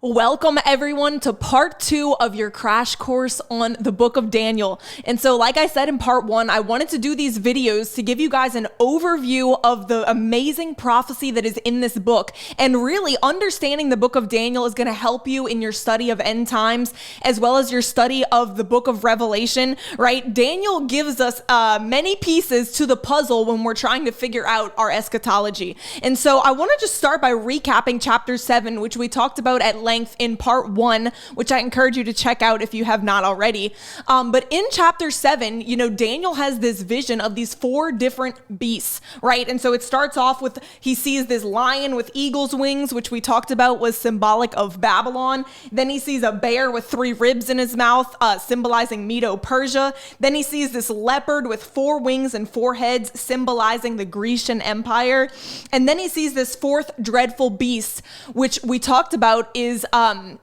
Welcome everyone to part 2 of your crash course on the book of Daniel. And so like I said in part 1, I wanted to do these videos to give you guys an overview of the amazing prophecy that is in this book. And really understanding the book of Daniel is going to help you in your study of end times, as well as your study of the book of Revelation, right? Daniel gives us many pieces to the puzzle when we're trying to figure out our eschatology. And so I want to just start by recapping chapter 7, which we talked about at length in part 1, which I encourage you to check out if you have not already. But in chapter 7, Daniel has this vision of these 4 different beasts, right? And so it starts off with, he sees this lion with eagle's wings, which we talked about was symbolic of Babylon. Then he sees a bear with 3 ribs in his mouth, symbolizing Medo-Persia. Then he sees this leopard with 4 wings and 4 heads, symbolizing the Grecian Empire. And then he sees this 4th dreadful beast, which we talked about is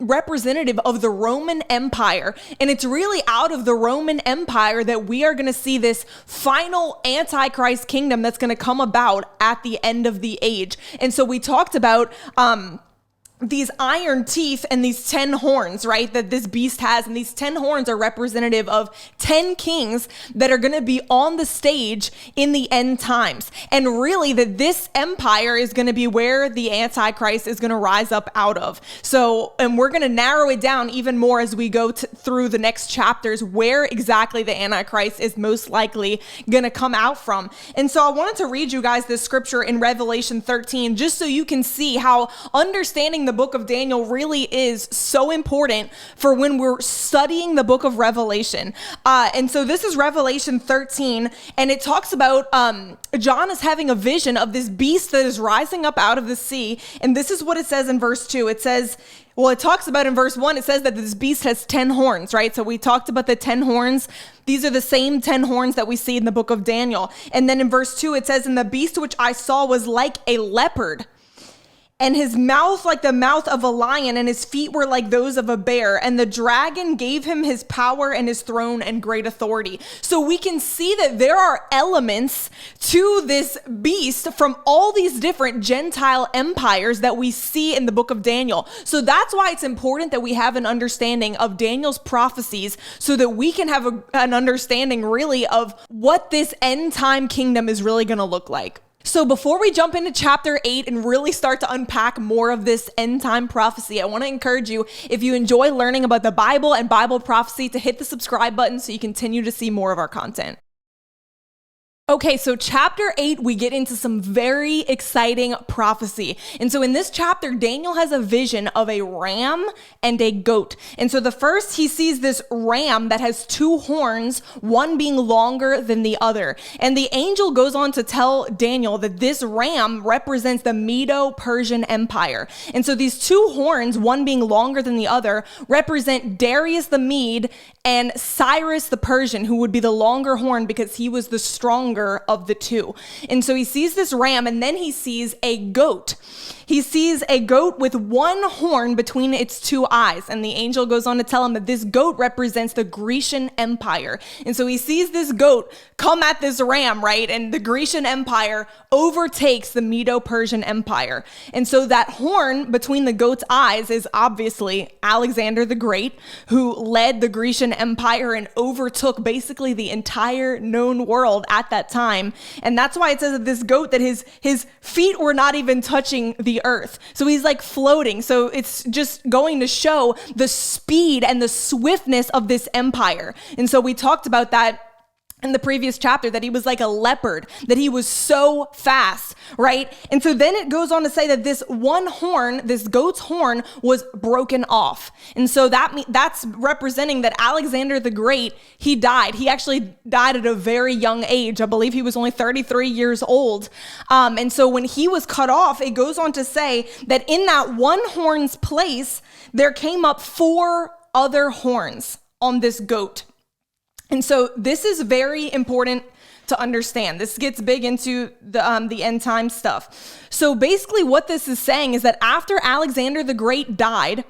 representative of the Roman Empire. And it's really out of the Roman Empire that we are going to see this final Antichrist kingdom that's going to come about at the end of the age. And so we talked about these iron teeth and these 10 horns, right, that this beast has. And these 10 horns are representative of 10 kings that are going to be on the stage in the end times. And really that this empire is going to be where the Antichrist is going to rise up out of. So, and we're going to narrow it down even more as we go through the next chapters, where exactly the Antichrist is most likely going to come out from. And so I wanted to read you guys this scripture in Revelation 13, just so you can see how understanding the book of Daniel really is so important for when we're studying the book of Revelation. And so this is Revelation 13, and it talks about John is having a vision of this beast that is rising up out of the sea. And this is what it says in verse 2. It says, well, it talks about in verse 1, it says that this beast has 10 horns, right? So we talked about the 10 horns. These are the same 10 horns that we see in the book of Daniel. And then in verse 2, it says, and the beast which I saw was like a leopard, and his mouth like the mouth of a lion, and his feet were like those of a bear. And the dragon gave him his power and his throne and great authority. So we can see that there are elements to this beast from all these different Gentile empires that we see in the book of Daniel. So that's why it's important that we have an understanding of Daniel's prophecies, so that we can have an understanding really of what this end time kingdom is really going to look like. So before we jump into chapter 8 and really start to unpack more of this end time prophecy, I want to encourage you, if you enjoy learning about the Bible and Bible prophecy, to hit the subscribe button so you continue to see more of our content. Okay, so chapter 8, we get into some very exciting prophecy. And so in this chapter, Daniel has a vision of a ram and a goat. And so the first, he sees this ram that has 2 horns, one being longer than the other. And the angel goes on to tell Daniel that this ram represents the Medo-Persian Empire. And so these 2 horns, one being longer than the other, represent Darius the Mede and Cyrus the Persian, who would be the longer horn because he was the stronger of the 2. And so he sees this ram, and then he sees a goat. He sees a goat with 1 horn between its 2 eyes. And the angel goes on to tell him that this goat represents the Grecian Empire. And so he sees this goat come at this ram, right? And the Grecian Empire overtakes the Medo-Persian Empire. And so that horn between the goat's eyes is obviously Alexander the Great, who led the Grecian Empire and overtook basically the entire known world at that time. And that's why it says that this goat, that his feet were not even touching the earth. So he's like floating. So it's just going to show the speed and the swiftness of this empire. And so we talked about that in the previous chapter, that he was like a leopard, that he was so fast, right? And so then it goes on to say that this 1 horn, this goat's horn, was broken off. And so that's representing that Alexander the Great, he died. He actually died at a very young age. I believe he was only 33 years old. And so when he was cut off, it goes on to say that in that 1 horn's place, there came up 4 other horns on this goat. And so this is very important to understand. This gets big into the end time stuff. So basically what this is saying is that after Alexander the Great died,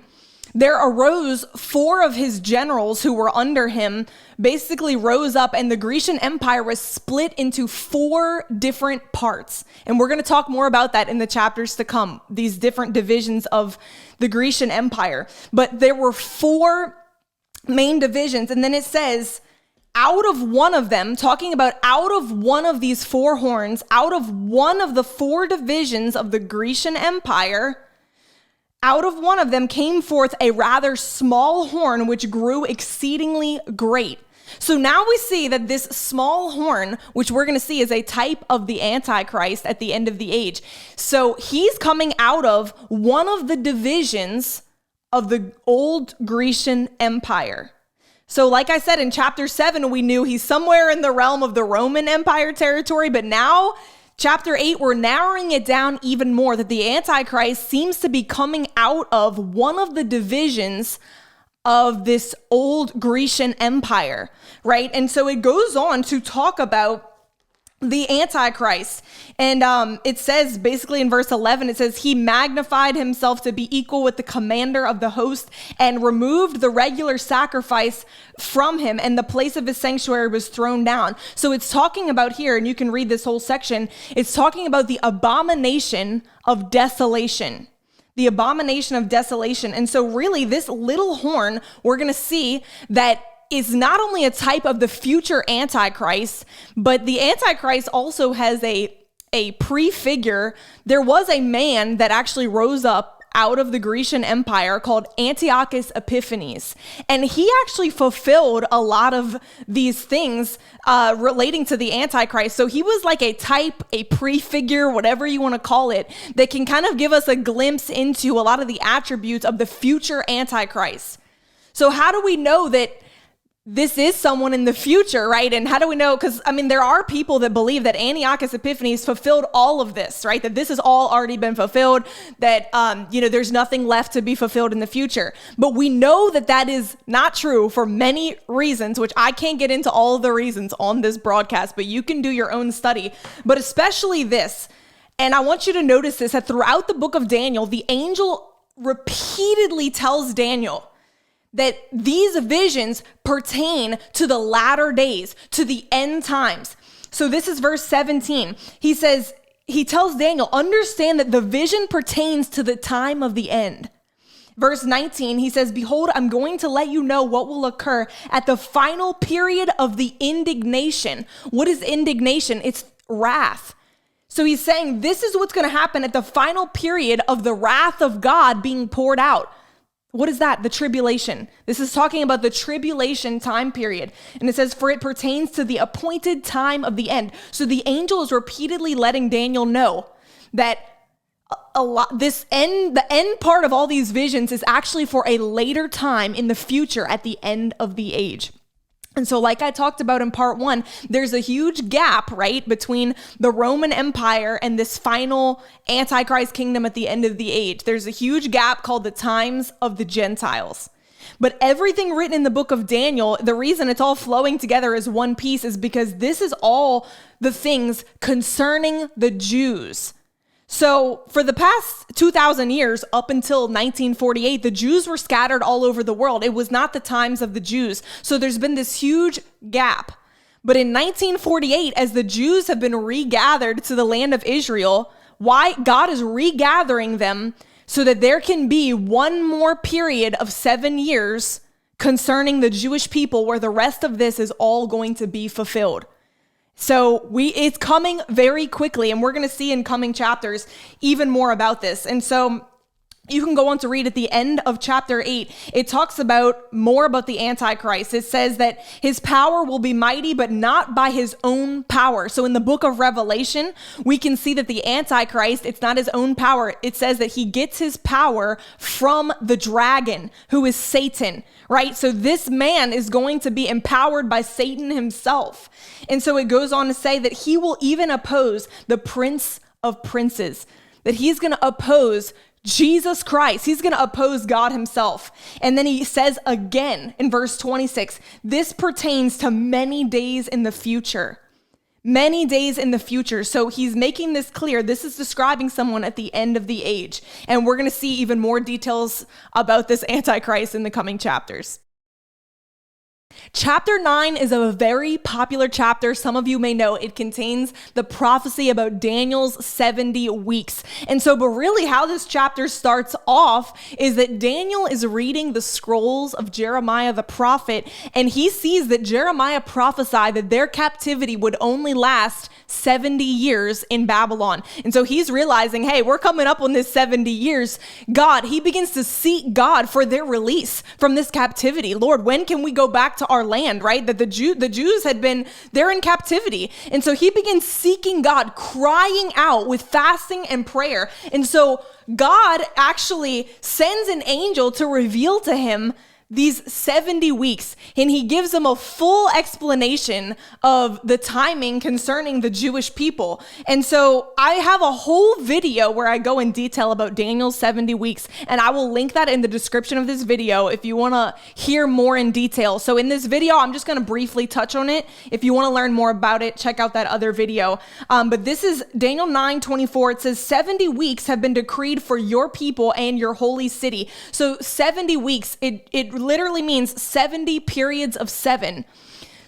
there arose 4 of his generals who were under him, basically rose up, and the Grecian Empire was split into 4 different parts. And we're going to talk more about that in the chapters to come, these different divisions of the Grecian Empire. But there were 4 main divisions, and then it says, out of one of them, talking about out of one of these 4 horns, out of one of the 4 divisions of the Grecian Empire, out of one of them came forth a rather small horn, which grew exceedingly great. So now we see that this small horn, which we're going to see is a type of the Antichrist at the end of the age. So he's coming out of one of the divisions of the old Grecian Empire. So like I said, in chapter 7, we knew he's somewhere in the realm of the Roman Empire territory, but now chapter 8, we're narrowing it down even more, that the Antichrist seems to be coming out of one of the divisions of this old Grecian Empire, right? And so it goes on to talk about the Antichrist. And it says basically in verse 11, it says, he magnified himself to be equal with the commander of the host and removed the regular sacrifice from him, and the place of his sanctuary was thrown down. So it's talking about here, and you can read this whole section, it's talking about the abomination of desolation. The abomination of desolation. And so really this little horn, we're going to see that is not only a type of the future Antichrist, but the Antichrist also has a prefigure. There was a man that actually rose up out of the Grecian Empire called Antiochus Epiphanes. And he actually fulfilled a lot of these things relating to the Antichrist. So he was like a type, a prefigure, whatever you want to call it, that can kind of give us a glimpse into a lot of the attributes of the future Antichrist. So how do we know that this is someone in the future, right? And how do we know? Because, I mean, there are people that believe that Antiochus Epiphanes fulfilled all of this, right? That this has all already been fulfilled, that, there's nothing left to be fulfilled in the future. But we know that that is not true for many reasons, which I can't get into all of the reasons on this broadcast, but you can do your own study. But especially this, and I want you to notice this, that throughout the book of Daniel, the angel repeatedly tells Daniel that these visions pertain to the latter days, to the end times. So this is verse 17. He says, he tells Daniel, understand that the vision pertains to the time of the end. Verse 19, he says, behold, I'm going to let you know what will occur at the final period of the indignation. What is indignation? It's wrath. So he's saying this is what's going to happen at the final period of the wrath of God being poured out. What is that? The tribulation. This is talking about the tribulation time period. And it says, for it pertains to the appointed time of the end. So the angel is repeatedly letting Daniel know that the end part of all these visions is actually for a later time in the future at the end of the age. And so like I talked about in part 1, there's a huge gap, right, between the Roman Empire and this final Antichrist kingdom at the end of the age. There's a huge gap called the times of the Gentiles. But everything written in the book of Daniel, the reason it's all flowing together as one piece is because this is all the things concerning the Jews. So for the past 2,000 years, up until 1948, the Jews were scattered all over the world. It was not the times of the Jews. So there's been this huge gap. But in 1948, as the Jews have been regathered to the land of Israel, why God is regathering them so that there can be one more period of 7 years concerning the Jewish people where the rest of this is all going to be fulfilled. So it's coming very quickly, and we're going to see in coming chapters even more about this. And so you can go on to read at the end of chapter 8. It talks about more about the Antichrist. It says that his power will be mighty, but not by his own power. So in the book of Revelation, we can see that the Antichrist, it's not his own power. It says that he gets his power from the dragon, who is Satan, right? So this man is going to be empowered by Satan himself. And so it goes on to say that he will even oppose the Prince of Princes, that he's going to oppose Jesus Christ. He's going to oppose God himself. And then he says again in verse 26, this pertains to many days in the future. many days in the future. So he's making this clear. This is describing someone at the end of the age. And we're going to see even more details about this Antichrist in the coming chapters. Chapter 9 is a very popular chapter. Some of you may know it contains the prophecy about Daniel's 70 weeks. And so, but really how this chapter starts off is that Daniel is reading the scrolls of Jeremiah the prophet, and he sees that Jeremiah prophesied that their captivity would only last 70 years in Babylon. And so he's realizing, hey, we're coming up on this 70 years. He begins to seek God for their release from this captivity. Lord, when can we go back to our land, right? That the Jews they're in captivity. And so he begins seeking God, crying out with fasting and prayer. And so God actually sends an angel to reveal to him these 70 weeks, and he gives them a full explanation of the timing concerning the Jewish people. And so I have a whole video where I go in detail about Daniel's 70 weeks, and I will link that in the description of this video if you want to hear more in detail. So in this video, I'm just going to briefly touch on it. If you want to learn more about it, check out that other video. But this is Daniel 9:24. It says 70 weeks have been decreed for your people and your holy city. So 70 weeks, it literally means 70 periods of 7.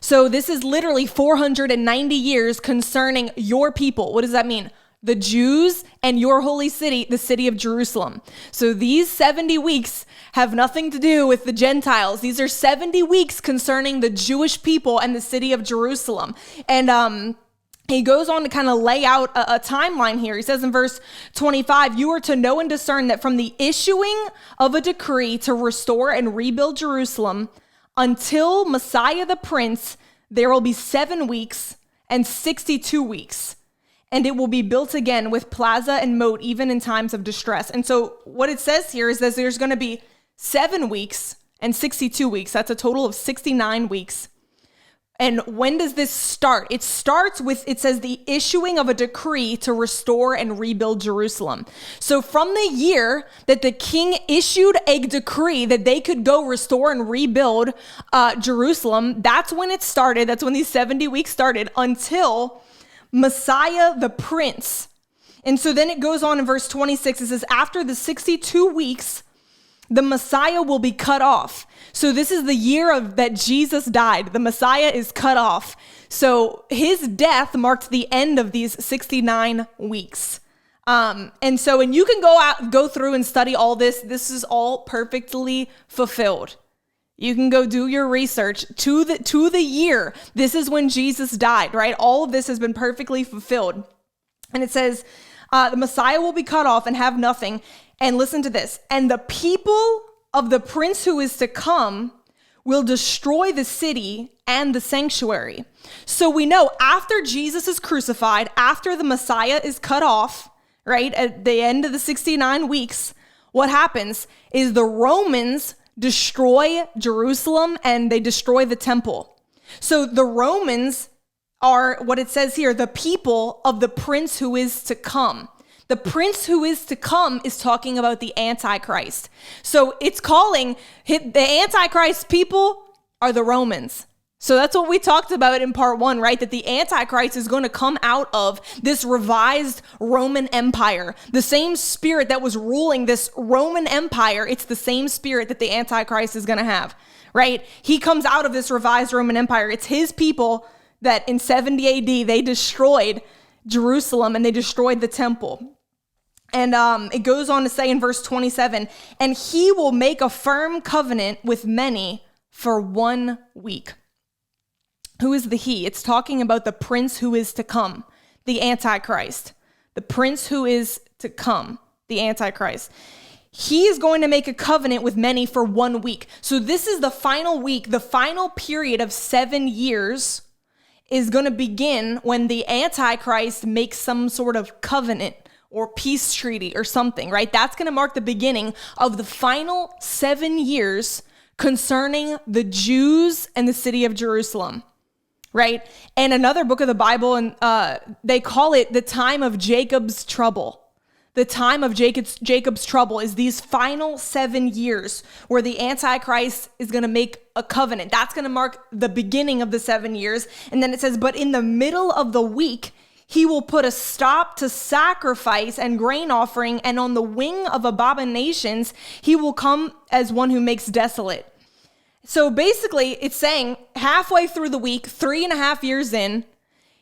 So this is literally 490 years concerning your people. What does that mean? The Jews and your holy city, the city of Jerusalem. So these 70 weeks have nothing to do with the Gentiles. These are 70 weeks concerning the Jewish people and the city of Jerusalem. And he goes on to kind of lay out a timeline here. He says in verse 25, you are to know and discern that from the issuing of a decree to restore and rebuild Jerusalem until Messiah the Prince, there will be 7 weeks and 62 weeks. And it will be built again with plaza and moat, even in times of distress. And so what it says here is that there's going to be 7 weeks and 62 weeks. That's a total of 69 weeks. And when does this start? It starts with, it says, the issuing of a decree to restore and rebuild Jerusalem. So from the year that the king issued a decree that they could go restore and rebuild Jerusalem, that's when it started. That's when these 70 weeks started until Messiah the Prince. And so then it goes on in verse 26. It says, after the 62 weeks, the Messiah will be cut off. So this is the year that Jesus died. The Messiah is cut off. So his death marked the end of these 69 weeks. And you can go through and study all this. This is all perfectly fulfilled. You can go do your research to the year. This is when Jesus died, right? All of this has been perfectly fulfilled. And it says, the Messiah will be cut off and have nothing. And listen to this. And the people of the prince who is to come will destroy the city and the sanctuary. So we know after Jesus is crucified, after the Messiah is cut off, right, at the end of the 69 weeks, what happens is the Romans destroy Jerusalem and they destroy the temple. So the Romans are, what it says here, the people of the prince who is to come. The prince who is to come is talking about the Antichrist. So it's calling the Antichrist people are the Romans. So that's what we talked about in part 1, right? That the Antichrist is going to come out of this revised Roman Empire. The same spirit that was ruling this Roman Empire, it's the same spirit that the Antichrist is going to have, right? He comes out of this revised Roman Empire. It's his people that in 70 AD, they destroyed Jerusalem and they destroyed the temple. And it goes on to say in verse 27, and he will make a firm covenant with many for 1 week. Who is the he? It's talking about the prince who is to come, the Antichrist. The prince who is to come, the Antichrist. He is going to make a covenant with many for 1 week. So this is the final week, the final period of 7 years is going to begin when the Antichrist makes some sort of covenant or peace treaty or something, right? That's going to mark the beginning of the final 7 years concerning the Jews and the city of Jerusalem, right? And another book of the Bible, and they call it the time of Jacob's trouble. the time of Jacob's trouble is these final 7 years where the Antichrist is going to make a covenant. That's going to mark the beginning of the 7 years. And then it says, but in the middle of the week, he will put a stop to sacrifice and grain offering, and on the wing of abominations, he will come as one who makes desolate. So basically, it's saying halfway through the week, 3.5 years in,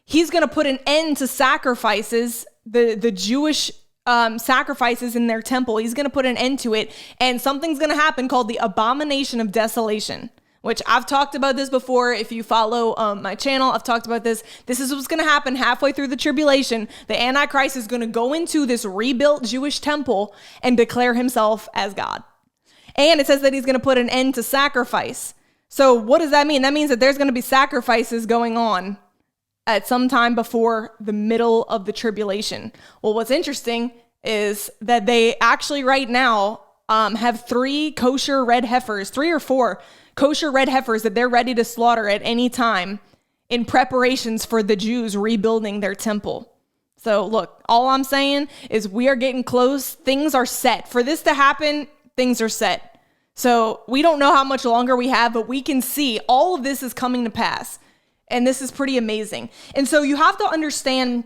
he's going to put an end to sacrifices, the Jewish sacrifices in their temple. He's going to put an end to it, and something's going to happen called the abomination of desolation, which I've talked about this before. If you follow my channel, I've talked about this. This is what's going to happen halfway through the tribulation. The Antichrist is going to go into this rebuilt Jewish temple and declare himself as God. And it says that he's going to put an end to sacrifice. So what does that mean? That means that there's going to be sacrifices going on at some time before the middle of the tribulation. Well, what's interesting is that they actually right now have 3 kosher red heifers, 3 or 4 kosher red heifers that they're ready to slaughter at any time in preparations for the Jews rebuilding their temple. So look, all I'm saying is we are getting close. Things are set. For this to happen, things are set. So we don't know how much longer we have, but we can see all of this is coming to pass. And this is pretty amazing. And so you have to understand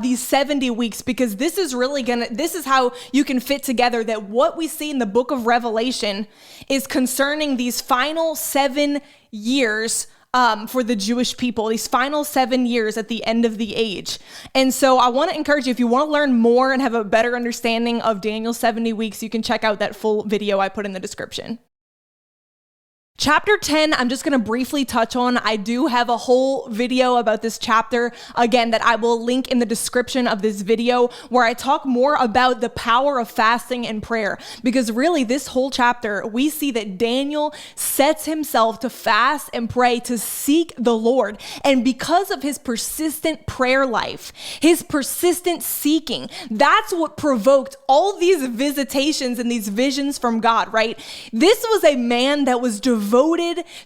these 70 weeks, because this is how you can fit together that what we see in the book of Revelation is concerning these final 7 years for the Jewish people, these final 7 years at the end of the age. And so I want to encourage you, if you want to learn more and have a better understanding of Daniel's 70 weeks, you can check out that full video I put in the description. Chapter 10, I'm just going to briefly touch on. I do have a whole video about this chapter, again, that I will link in the description of this video, where I talk more about the power of fasting and prayer. Because really, this whole chapter, we see that Daniel sets himself to fast and pray to seek the Lord. And because of his persistent prayer life, his persistent seeking, that's what provoked all these visitations and these visions from God, right? This was a man that was devoted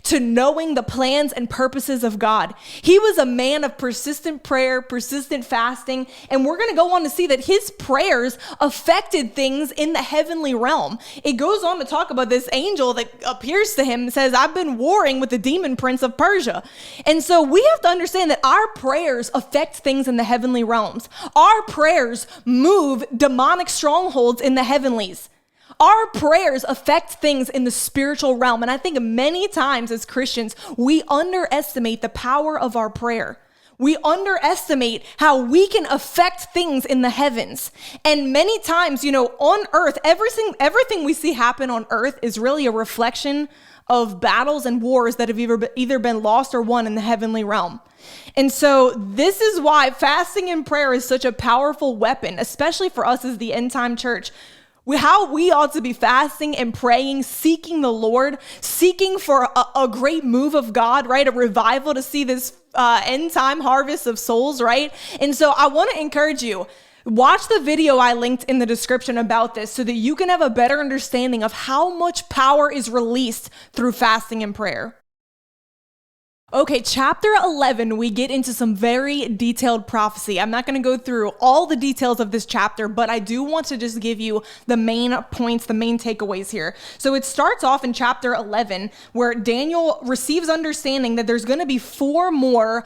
to knowing the plans and purposes of God. He was a man of persistent prayer, persistent fasting, and we're going to go on to see that his prayers affected things in the heavenly realm. It goes on to talk about this angel that appears to him and says, I've been warring with the demon prince of Persia. And so we have to understand that our prayers affect things in the heavenly realms. Our prayers move demonic strongholds in the heavenlies. Our prayers affect things in the spiritual realm. And I think many times as Christians, we underestimate the power of our prayer. We underestimate how we can affect things in the heavens. And many times, on earth, everything we see happen on earth is really a reflection of battles and wars that have either been lost or won in the heavenly realm. And so this is why fasting and prayer is such a powerful weapon, especially for us as the end time church. How we ought to be fasting and praying, seeking the Lord, seeking for a great move of God, right? A revival to see this end time harvest of souls, right? And so I want to encourage you, watch the video I linked in the description about this so that you can have a better understanding of how much power is released through fasting and prayer. Okay, chapter 11, we get into some very detailed prophecy. I'm not going to go through all the details of this chapter, but I do want to just give you the main points, the main takeaways here. So it starts off in chapter 11, where Daniel receives understanding that there's going to be 4 more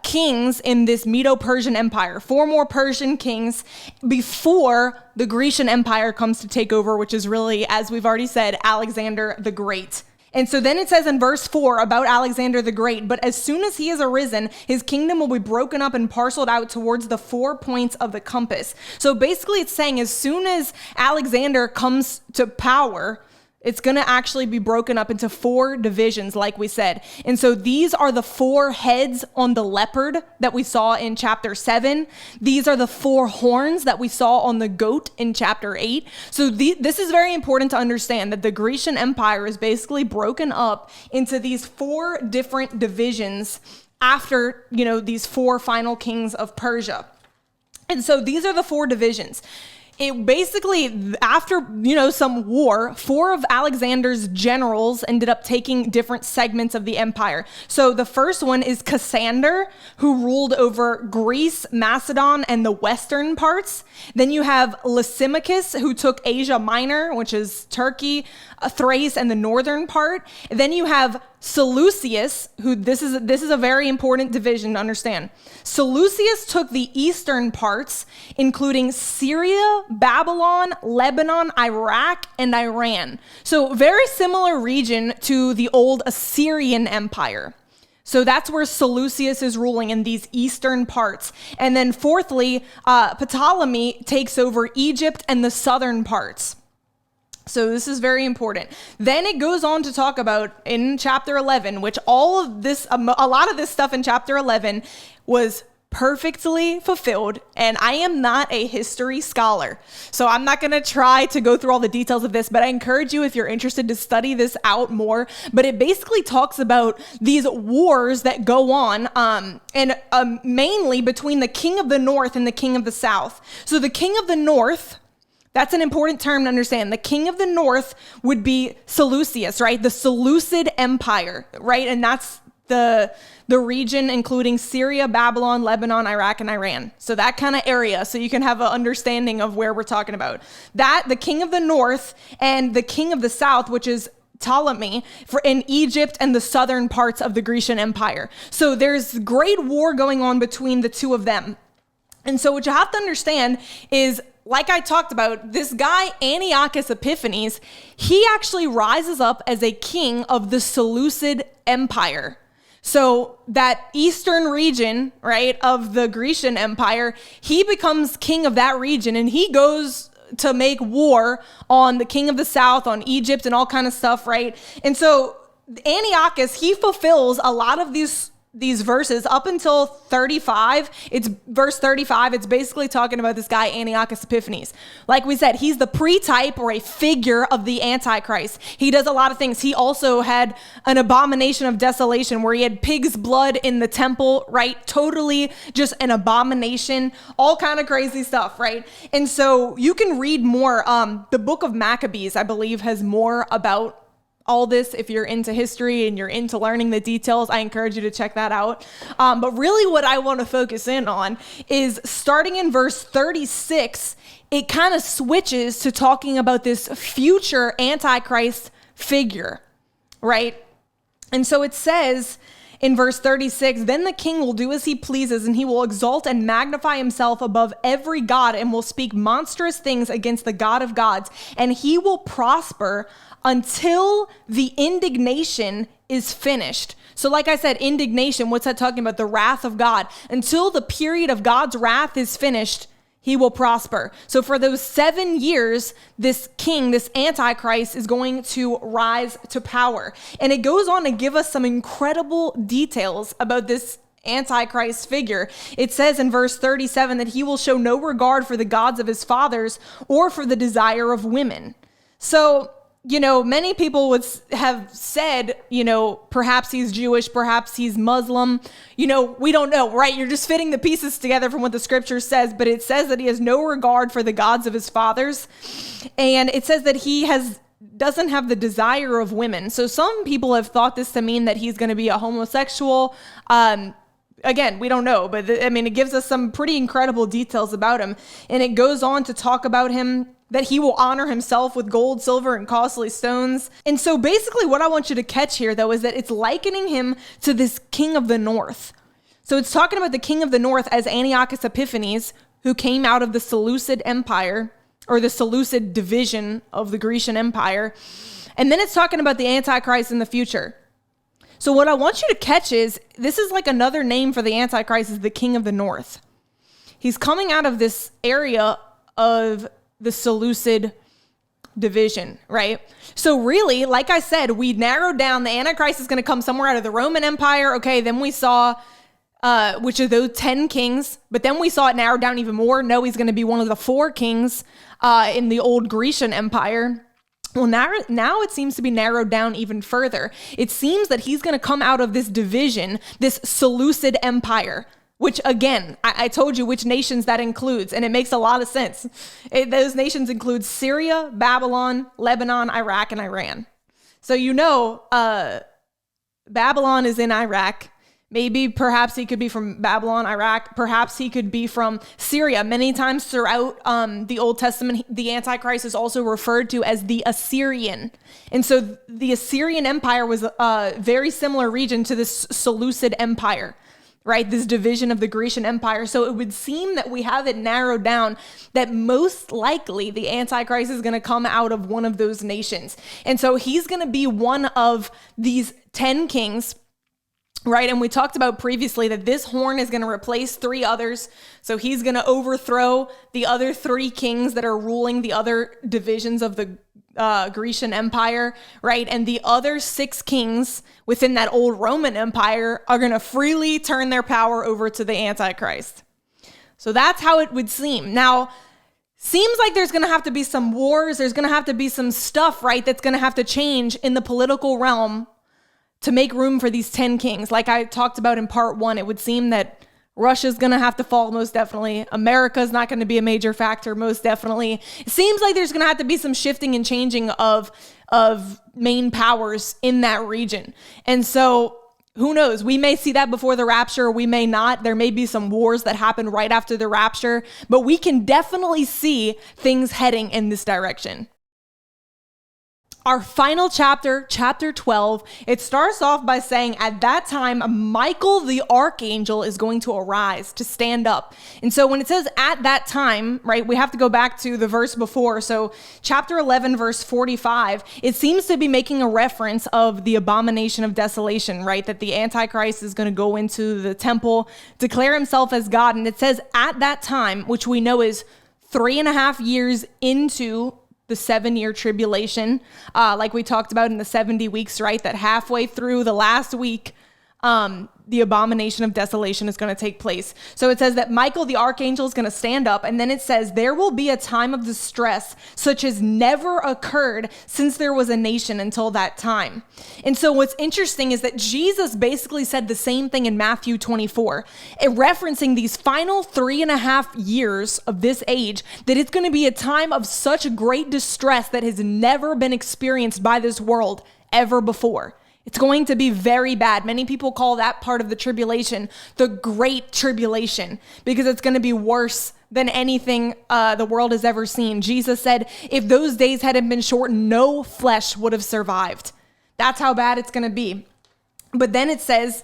kings in this Medo-Persian Empire, 4 more Persian kings before the Grecian Empire comes to take over, which is really, as we've already said, Alexander the Great. And so then it says in verse 4 about Alexander the Great, but as soon as he is arisen, his kingdom will be broken up and parceled out towards the 4 points of the compass. So basically it's saying as soon as Alexander comes to power, it's going to actually be broken up into 4 divisions, like we said. And so these are the 4 heads on the leopard that we saw in chapter 7. These are the 4 horns that we saw on the goat in chapter 8. So this is very important to understand, that the Grecian Empire is basically broken up into these 4 different divisions after, these 4 final kings of Persia. And so these are the 4 divisions. It basically, after, some war, 4 of Alexander's generals ended up taking different segments of the empire. So the first one is Cassander, who ruled over Greece, Macedon, and the western parts. Then you have Lysimachus, who took Asia Minor, which is Turkey, Thrace, and the northern part. Then you have Seleucus, who this is a very important division to understand. Seleucus took the eastern parts, including Syria, Babylon, Lebanon, Iraq, and Iran. So very similar region to the old Assyrian Empire. So that's where Seleucus is ruling, in these eastern parts. And then fourthly, Ptolemy takes over Egypt and the southern parts. So this is very important. Then it goes on to talk about in chapter 11, which all of this, a lot of this stuff in chapter 11 was perfectly fulfilled. And I am not a history scholar, so I'm not going to try to go through all the details of this, but I encourage you, if you're interested, to study this out more. But it basically talks about these wars that go on, and mainly between the king of the north and the king of the south. So the king of the north, that's an important term to understand. The king of the north would be Seleucus, right? The Seleucid Empire, right? And that's the region including Syria, Babylon, Lebanon, Iraq, and Iran. So that kind of area, so you can have an understanding of where we're talking about. That, the king of the north, and the king of the south, which is Ptolemy, in Egypt and the southern parts of the Grecian Empire. So there's great war going on between the two of them. And so what you have to understand is, like I talked about, this guy, Antiochus Epiphanes, he actually rises up as a king of the Seleucid Empire. So that eastern region, right, of the Grecian Empire, he becomes king of that region, and he goes to make war on the king of the south, on Egypt, and all kind of stuff, right? And so Antiochus, he fulfills a lot of these verses up until 35. It's verse 35. It's basically talking about this guy, Antiochus Epiphanes. Like we said, he's the pre-type or a figure of the Antichrist. He does a lot of things. He also had an abomination of desolation where he had pig's blood in the temple, right? Totally just an abomination, all kind of crazy stuff, right? And so you can read more. The book of Maccabees, I believe, has more about all this. If you're into history and you're into learning the details, I encourage you to check that out. But really what I want to focus in on is starting in verse 36, it kind of switches to talking about this future Antichrist figure, right? And so it says in verse 36, then the king will do as he pleases, and he will exalt and magnify himself above every god, and will speak monstrous things against the God of gods, and he will prosper until the indignation is finished. So like I said, indignation, what's that talking about? The wrath of God. Until the period of God's wrath is finished, he will prosper. So for those 7 years, this king, this Antichrist, is going to rise to power. And it goes on to give us some incredible details about this Antichrist figure. It says in verse 37 that he will show no regard for the gods of his fathers or for the desire of women. So, many people would have said, perhaps he's Jewish, perhaps he's Muslim. We don't know, right? You're just fitting the pieces together from what the scripture says, but it says that he has no regard for the gods of his fathers. And it says that he doesn't have the desire of women. So some people have thought this to mean that he's going to be a homosexual. Again, we don't know, but it gives us some pretty incredible details about him. And it goes on to talk about him, that he will honor himself with gold, silver, and costly stones. And so basically what I want you to catch here, though, is that it's likening him to this king of the north. So it's talking about the king of the north as Antiochus Epiphanes, who came out of the Seleucid Empire, or the Seleucid division of the Grecian Empire. And then it's talking about the Antichrist in the future. So what I want you to catch is, this is like another name for the Antichrist, is the king of the north. He's coming out of this area of the Seleucid division, right? So really, like I said, we narrowed down the Antichrist is going to come somewhere out of the Roman Empire. Okay, then we saw, which are those 10 kings, but then we saw it narrowed down even more. No, he's going to be one of the 4 kings in the old Grecian Empire. Well, now it seems to be narrowed down even further. It seems that he's going to come out of this division, this Seleucid Empire. which again, I told you which nations that includes, and it makes a lot of sense. Those nations include Syria, Babylon, Lebanon, Iraq, and Iran. So Babylon is in Iraq. Maybe perhaps he could be from Babylon, Iraq. Perhaps he could be from Syria. Many times throughout the Old Testament, the Antichrist is also referred to as the Assyrian. And so the Assyrian Empire was a very similar region to this Seleucid Empire, right? This division of the Grecian Empire. So it would seem that we have it narrowed down that most likely the Antichrist is going to come out of one of those nations. And so he's going to be one of these 10 kings, right? And we talked about previously that this horn is going to replace 3 others. So he's going to overthrow the other 3 kings that are ruling the other divisions of the Grecian Empire, right? And the other 6 kings within that old Roman Empire are going to freely turn their power over to the Antichrist. So that's how it would seem. Now, seems like there's going to have to be some wars. There's going to have to be some stuff, right? That's going to have to change in the political realm to make room for these 10 kings. Like I talked about in part 1, it would seem that Russia's going to have to fall most definitely. America's not going to be a major factor most definitely. It seems like there's going to have to be some shifting and changing of main powers in that region. And so who knows? We may see that before the rapture, we may not. There may be some wars that happen right after the rapture, but we can definitely see things heading in this direction. Our final chapter, chapter 12, it starts off by saying, at that time, Michael the archangel is going to arise to stand up. And so when it says at that time, right, we have to go back to the verse before. So chapter 11, verse 45, it seems to be making a reference of the abomination of desolation, right? That the Antichrist is going to go into the temple, declare himself as God. And it says at that time, which we know is 3.5 years into the 7-year tribulation, like we talked about in the 70 weeks, right? That halfway through the last week, the abomination of desolation is going to take place. So it says that Michael the archangel is going to stand up, and then it says there will be a time of distress such as never occurred since there was a nation until that time. And so what's interesting is that Jesus basically said the same thing in Matthew 24, referencing these final 3.5 years of this age, that it's going to be a time of such great distress that has never been experienced by this world ever before. It's going to be very bad. Many people call that part of the tribulation the Great Tribulation, because it's going to be worse than anything the world has ever seen. Jesus said, if those days hadn't been shortened, no flesh would have survived. That's how bad it's going to be. But then it says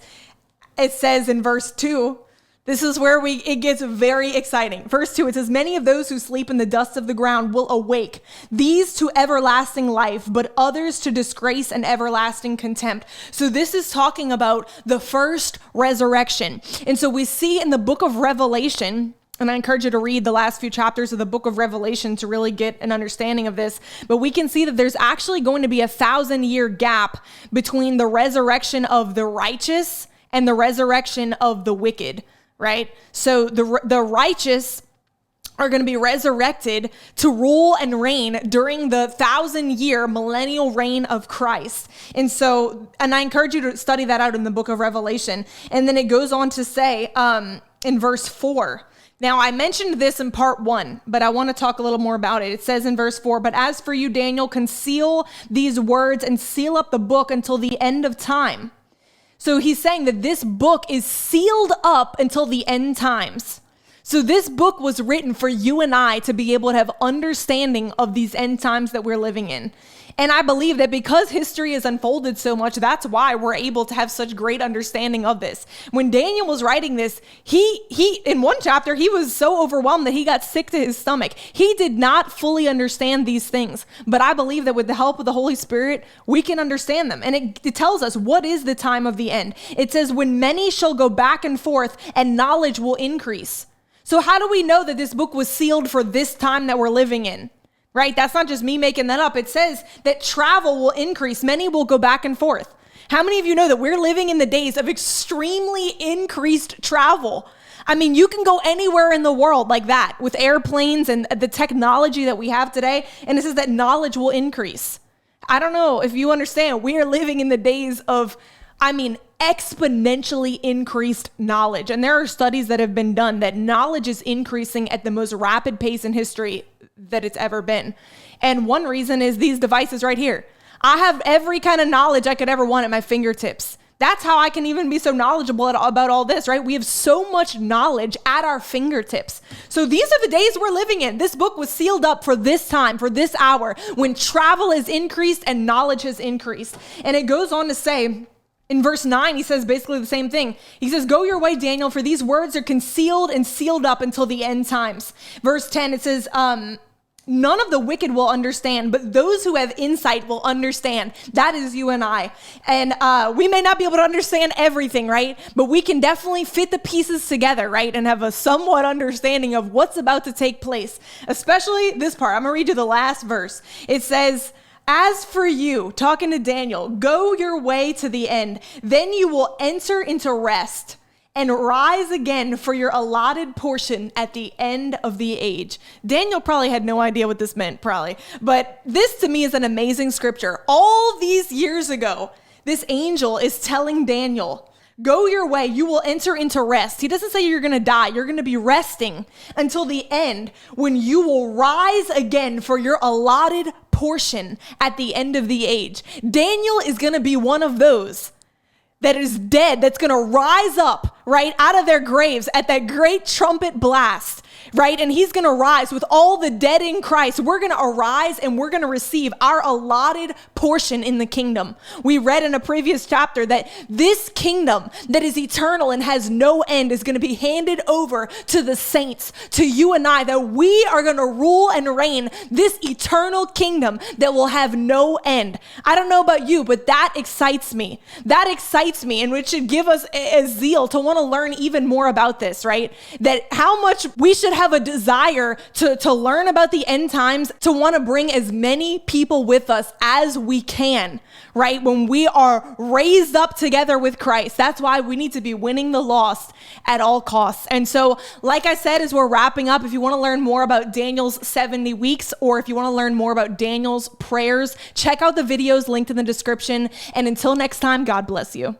in verse 2, this is where it gets very exciting. Verse 2, it says, many of those who sleep in the dust of the ground will awake, these to everlasting life, but others to disgrace and everlasting contempt. So this is talking about the first resurrection. And so we see in the book of Revelation, and I encourage you to read the last few chapters of the book of Revelation to really get an understanding of this. But we can see that there's actually going to be a 1,000-year gap between the resurrection of the righteous and the resurrection of the wicked. Right? So the righteous are going to be resurrected to rule and reign during the 1,000-year millennial reign of Christ. And I encourage you to study that out in the book of Revelation. And then it goes on to say in verse 4, now I mentioned this in part 1, but I want to talk a little more about it. It says in verse 4, but as for you, Daniel, conceal these words and seal up the book until the end of time. So he's saying that this book is sealed up until the end times. So this book was written for you and I to be able to have understanding of these end times that we're living in. And I believe that because history has unfolded so much, that's why we're able to have such great understanding of this. When Daniel was writing this, he in one chapter, he was so overwhelmed that he got sick to his stomach. He did not fully understand these things, but I believe that with the help of the Holy Spirit, we can understand them. And it tells us what is the time of the end. It says, when many shall go back and forth and knowledge will increase. So how do we know that this book was sealed for this time that we're living in? Right? That's not just me making that up. It says that travel will increase. Many will go back and forth. How many of you know that we're living in the days of extremely increased travel? I mean, you can go anywhere in the world like that with airplanes and the technology that we have today. And it says that knowledge will increase. I don't know if you understand. We are living in the days of, exponentially increased knowledge. And there are studies that have been done that knowledge is increasing at the most rapid pace in history that it's ever been. And one reason is these devices right here. I have every kind of knowledge I could ever want at my fingertips. That's how I can even be so knowledgeable about all this, right? We have so much knowledge at our fingertips. So these are the days we're living in. This book was sealed up for this time, for this hour, when travel has increased and knowledge has increased. And it goes on to say, in verse 9, he says basically the same thing. He says, go your way, Daniel, for these words are concealed and sealed up until the end times. Verse 10, it says, none of the wicked will understand, but those who have insight will understand. That is you and I. And we may not be able to understand everything, right? But we can definitely fit the pieces together, right? And have a somewhat understanding of what's about to take place. Especially this part. I'm going to read you the last verse. It says, as for you, talking to Daniel, go your way to the end. Then you will enter into rest and rise again for your allotted portion at the end of the age. Daniel probably had no idea what this meant, probably. But this to me is an amazing scripture. All these years ago, this angel is telling Daniel, go your way, you will enter into rest. He doesn't say you're going to die. You're going to be resting until the end when you will rise again for your allotted portion at the end of the age. Daniel is going to be one of those that is dead, that's going to rise up, right, out of their graves at that great trumpet blast, right? And he's going to rise with all the dead in Christ. We're going to arise and we're going to receive our allotted portion in the kingdom. We read in a previous chapter that this kingdom that is eternal and has no end is going to be handed over to the saints, to you and I, that we are going to rule and reign this eternal kingdom that will have no end. I don't know about you, but that excites me. That excites me, and it should give us a zeal to want to learn even more about this, right? That how much we should have a desire to learn about the end times, to want to bring as many people with us as we can, right? When we are raised up together with Christ. That's why we need to be winning the lost at all costs. And so, like I said, as we're wrapping up, if you want to learn more about Daniel's 70 weeks, or if you want to learn more about Daniel's prayers, check out the videos linked in the description. And until next time, God bless you.